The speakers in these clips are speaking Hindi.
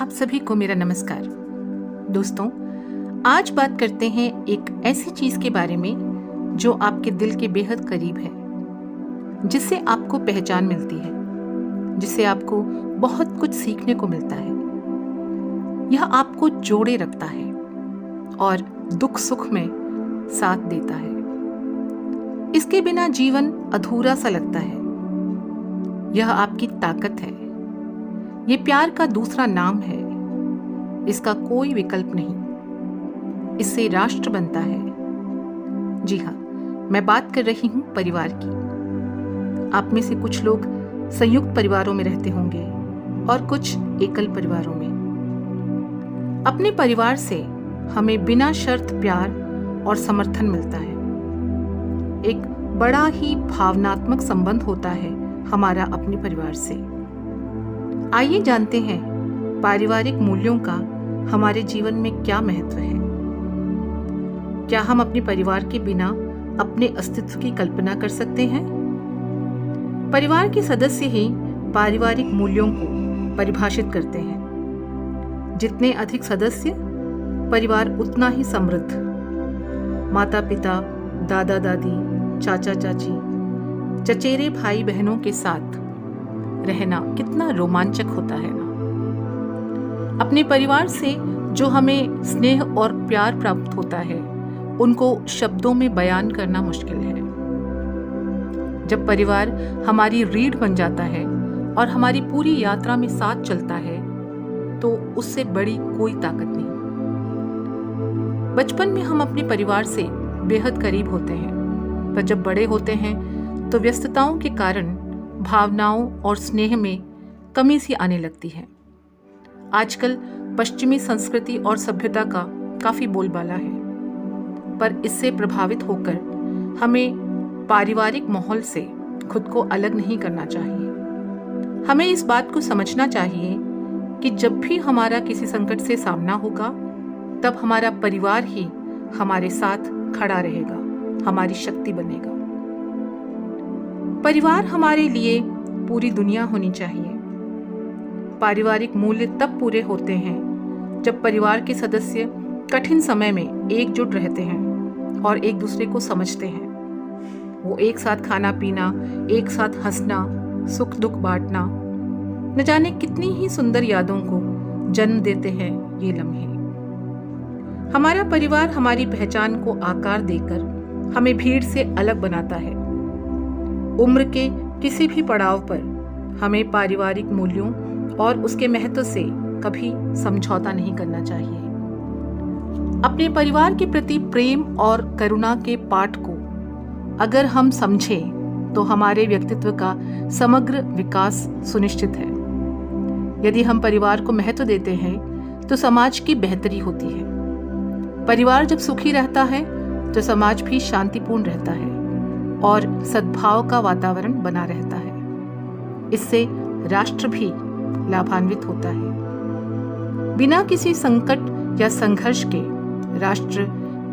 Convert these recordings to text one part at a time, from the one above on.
आप सभी को मेरा नमस्कार। दोस्तों, आज बात करते हैं एक ऐसी चीज के बारे में जो आपके दिल के बेहद करीब है, जिससे आपको पहचान मिलती है, जिससे आपको बहुत कुछ सीखने को मिलता है। यह आपको जोड़े रखता है और दुख सुख में साथ देता है। इसके बिना जीवन अधूरा सा लगता है। यह आपकी ताकत है। ये प्यार का दूसरा नाम है। इसका कोई विकल्प नहीं। इससे राष्ट्र बनता है। जी हाँ, मैं बात कर रही हूँ परिवार की। आप में से कुछ लोग संयुक्त परिवारों में रहते होंगे और कुछ एकल परिवारों में। अपने परिवार से हमें बिना शर्त प्यार और समर्थन मिलता है। एक बड़ा ही भावनात्मक संबंध होता है हमारा अपने परिवार से। आइए जानते हैं पारिवारिक मूल्यों का हमारे जीवन में क्या महत्व है। क्या हम अपने परिवार के बिना अपने अस्तित्व की कल्पना कर सकते हैं? परिवार के सदस्य ही पारिवारिक मूल्यों को परिभाषित करते हैं। जितने अधिक सदस्य, परिवार उतना ही समृद्ध। माता पिता, दादा दादी, चाचा चाची, चचेरे भाई बहनों के साथ रहना कितना रोमांचक होता है ना। अपने परिवार से जो हमें स्नेह और प्यार प्राप्त होता है, उनको शब्दों में बयान करना मुश्किल है। जब परिवार हमारी रीढ़ बन जाता है और हमारी पूरी यात्रा में साथ चलता है, तो उससे बड़ी कोई ताकत नहीं। बचपन में हम अपने परिवार से बेहद करीब होते हैं, पर जब बड़े होते हैं तो व्यस्तताओं के कारण भावनाओं और स्नेह में कमी सी आने लगती है। आजकल पश्चिमी संस्कृति और सभ्यता का काफी बोलबाला है, पर इससे प्रभावित होकर हमें पारिवारिक माहौल से खुद को अलग नहीं करना चाहिए। हमें इस बात को समझना चाहिए कि जब भी हमारा किसी संकट से सामना होगा, तब हमारा परिवार ही हमारे साथ खड़ा रहेगा, हमारी शक्ति बनेगा। परिवार हमारे लिए पूरी दुनिया होनी चाहिए। पारिवारिक मूल्य तब पूरे होते हैं जब परिवार के सदस्य कठिन समय में एकजुट रहते हैं और एक दूसरे को समझते हैं। वो एक साथ खाना पीना, एक साथ हंसना, सुख दुख बांटना, न जाने कितनी ही सुंदर यादों को जन्म देते हैं ये लम्हे। हमारा परिवार हमारी पहचान को आकार देकर हमें भीड़ से अलग बनाता है। उम्र के किसी भी पड़ाव पर हमें पारिवारिक मूल्यों और उसके महत्व से कभी समझौता नहीं करना चाहिए। अपने परिवार के प्रति प्रेम और करुणा के पाठ को अगर हम समझें, तो हमारे व्यक्तित्व का समग्र विकास सुनिश्चित है। यदि हम परिवार को महत्व देते हैं, तो समाज की बेहतरी होती है। परिवार जब सुखी रहता है, तो समाज भी शांतिपूर्ण रहता है और सद्भाव का वातावरण बना रहता है। इससे राष्ट्र भी लाभान्वित होता है। बिना किसी संकट या संघर्ष के राष्ट्र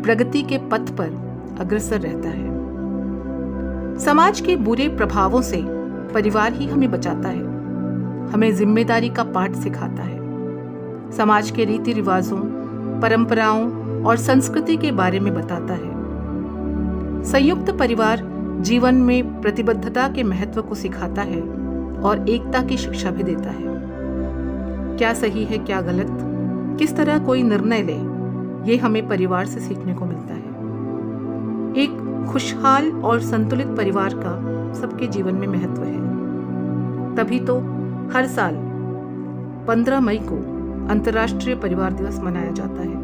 प्रगति के पथ पर अग्रसर रहता है। समाज के बुरे प्रभावों से परिवार ही हमें बचाता है, हमें जिम्मेदारी का पाठ सिखाता है, समाज के रीति रिवाजों, परंपराओं और संस्कृति के बारे में बताता है। संयुक्त परिवार जीवन में प्रतिबद्धता के महत्व को सिखाता है और एकता की शिक्षा भी देता है। क्या सही है, क्या गलत, किस तरह कोई निर्णय ले, ये हमें परिवार से सीखने को मिलता है। एक खुशहाल और संतुलित परिवार का सबके जीवन में महत्व है। तभी तो हर साल 15 मई को अंतर्राष्ट्रीय परिवार दिवस मनाया जाता है।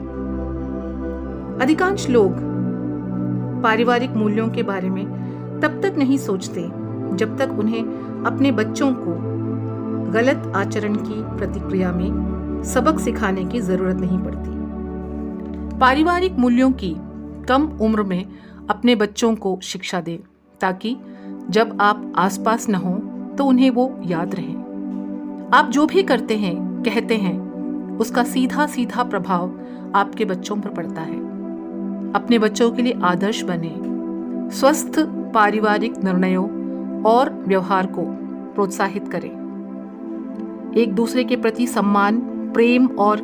अधिकांश लोग पारिवारिक मूल्यों के बारे में तब तक नहीं सोचते जब तक उन्हें अपने बच्चों को गलत आचरण की प्रतिक्रिया में सबक सिखाने की जरूरत नहीं पड़ती। पारिवारिक मूल्यों की कम उम्र में अपने बच्चों को शिक्षा दें, ताकि जब आप आसपास न हो तो उन्हें वो याद रहे। आप जो भी करते हैं, कहते हैं, उसका सीधा सीधा प्रभाव आपके बच्चों पर पड़ता है। अपने बच्चों के लिए आदर्श बने। स्वस्थ पारिवारिक निर्णयों और व्यवहार को प्रोत्साहित करें। एक दूसरे के प्रति सम्मान, प्रेम और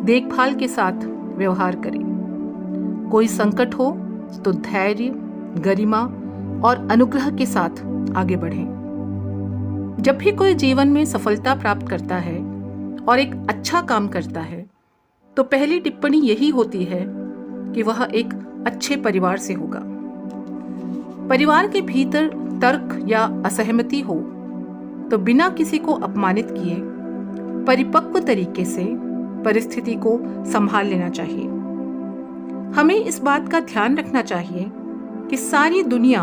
देखभाल के साथ व्यवहार करें। कोई संकट हो तो धैर्य, गरिमा और अनुग्रह के साथ आगे बढ़ें। जब भी कोई जीवन में सफलता प्राप्त करता है और एक अच्छा काम करता है तो पहली टिप्पणी यही होती है कि वह एक अच्छे परिवार से होगा। परिवार के भीतर तर्क या असहमति हो तो बिना किसी को अपमानित किए परिपक्व तरीके से परिस्थिति को संभाल लेना चाहिए। हमें इस बात का ध्यान रखना चाहिए कि सारी दुनिया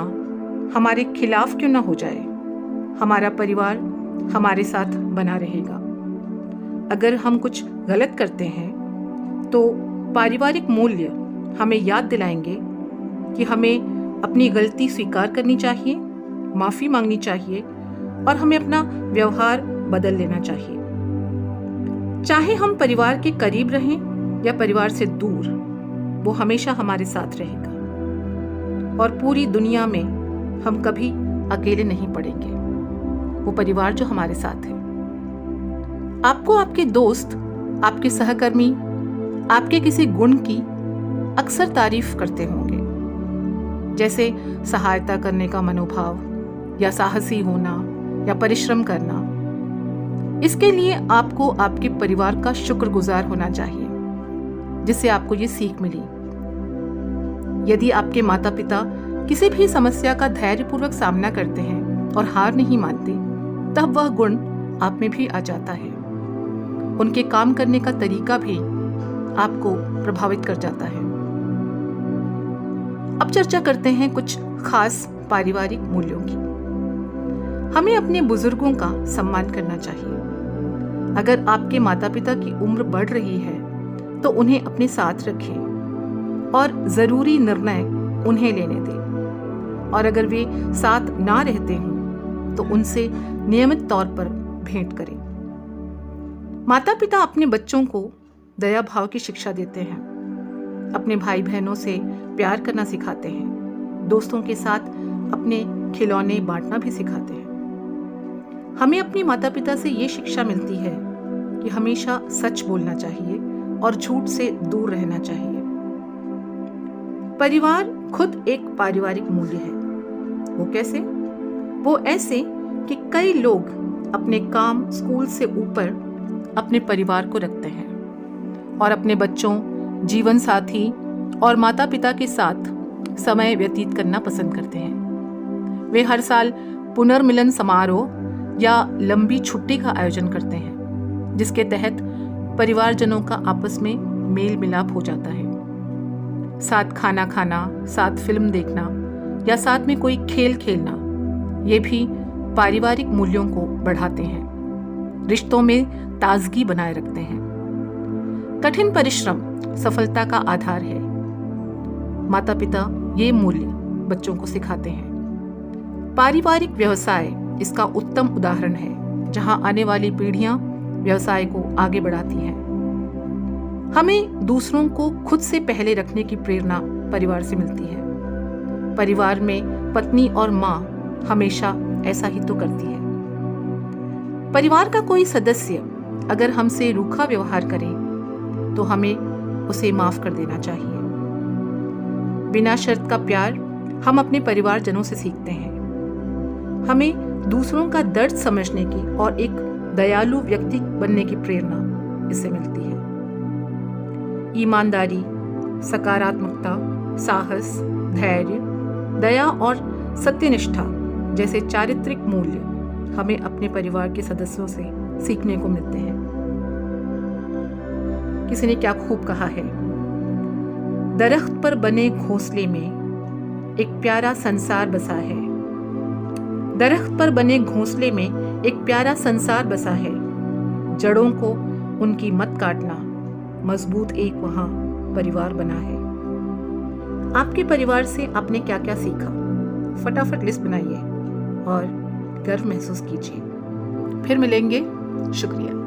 हमारे खिलाफ क्यों न हो जाए, हमारा परिवार हमारे साथ बना रहेगा। अगर हम कुछ गलत करते हैं तो पारिवारिक मूल्य हमें याद दिलाएंगे कि हमें अपनी गलती स्वीकार करनी चाहिए, माफी मांगनी चाहिए और हमें अपना व्यवहार बदल लेना चाहिए। चाहे हम परिवार के करीब रहें या परिवार से दूर, वो हमेशा हमारे साथ रहेगा और पूरी दुनिया में हम कभी अकेले नहीं पड़ेंगे। वो परिवार जो हमारे साथ है। आपको आपके दोस्त, आपके सहकर्मी आपके किसी गुण की अक्सर तारीफ करते होंगे, जैसे सहायता करने का मनोभाव या साहसी होना या परिश्रम करना। इसके लिए आपको आपके परिवार का शुक्रगुजार होना चाहिए जिससे आपको ये सीख मिली। यदि आपके माता पिता किसी भी समस्या का धैर्यपूर्वक सामना करते हैं और हार नहीं मानते, तब वह गुण आप में भी आ जाता है। उनके काम करने का तरीका भी आपको प्रभावित कर जाता है। अब चर्चा करते हैं कुछ खास पारिवारिक मूल्यों की। हमें अपने बुजुर्गों का सम्मान करना चाहिए। अगर आपके माता पिता की उम्र बढ़ रही है तो उन्हें अपने साथ रखें और जरूरी निर्णय उन्हें लेने दें। और अगर वे साथ ना रहते हों तो उनसे नियमित तौर पर भेंट करें। माता पिता अपने बच्चों को दया भाव की शिक्षा देते हैं, अपने भाई बहनों से प्यार करना सिखाते हैं, दोस्तों के साथ अपने खिलौने बांटना भी सिखाते हैं। हमें अपने माता पिता से ये शिक्षा मिलती है कि हमेशा सच बोलना चाहिए और झूठ से दूर रहना चाहिए। परिवार खुद एक पारिवारिक मूल्य है। वो कैसे? वो ऐसे कि कई लोग अपने काम, स्कूल से ऊपर अपने परिवार को रखते हैं और अपने बच्चों, जीवन साथी और माता पिता के साथ समय व्यतीत करना पसंद करते हैं। वे हर साल पुनर्मिलन समारोह या लंबी छुट्टी का आयोजन करते हैं जिसके तहत परिवारजनों का आपस में मेल मिलाप हो जाता है। साथ खाना खाना, साथ फिल्म देखना या साथ में कोई खेल खेलना, ये भी पारिवारिक मूल्यों को बढ़ाते हैं, रिश्तों में ताजगी बनाए रखते हैं। कठिन परिश्रम सफलता का आधार है। माता पिता ये मूल्य बच्चों को सिखाते हैं। पारिवारिक व्यवसाय इसका उत्तम उदाहरण है, जहां आने वाली पीढ़ियां व्यवसाय को आगे बढ़ाती हैं। हमें दूसरों को खुद से पहले रखने की प्रेरणा परिवार से मिलती है। परिवार में पत्नी और मां हमेशा ऐसा ही तो करती है। परिवार का कोई सदस्य अगर हमसे रूखा व्यवहार करे तो हमें उसे माफ कर देना चाहिए। बिना शर्त का प्यार हम अपने परिवारजनों से सीखते हैं। हमें दूसरों का दर्द समझने की और एक दयालु व्यक्ति बनने की प्रेरणा इससे मिलती है। ईमानदारी, सकारात्मकता, साहस, धैर्य, दया और सत्यनिष्ठा जैसे चारित्रिक मूल्य हमें अपने परिवार के सदस्यों से सीखने को मिलते हैं। किसी ने क्या खूब कहा है, दरख्त पर बने घोंसले में एक प्यारा संसार बसा है। दरख्त पर बने घोंसले में एक प्यारा संसार बसा है। जड़ों को उनकी मत काटना, मजबूत एक वहां परिवार बना है। आपके परिवार से आपने क्या क्या सीखा? फटाफट लिस्ट बनाइए और गर्व महसूस कीजिए। फिर मिलेंगे। शुक्रिया।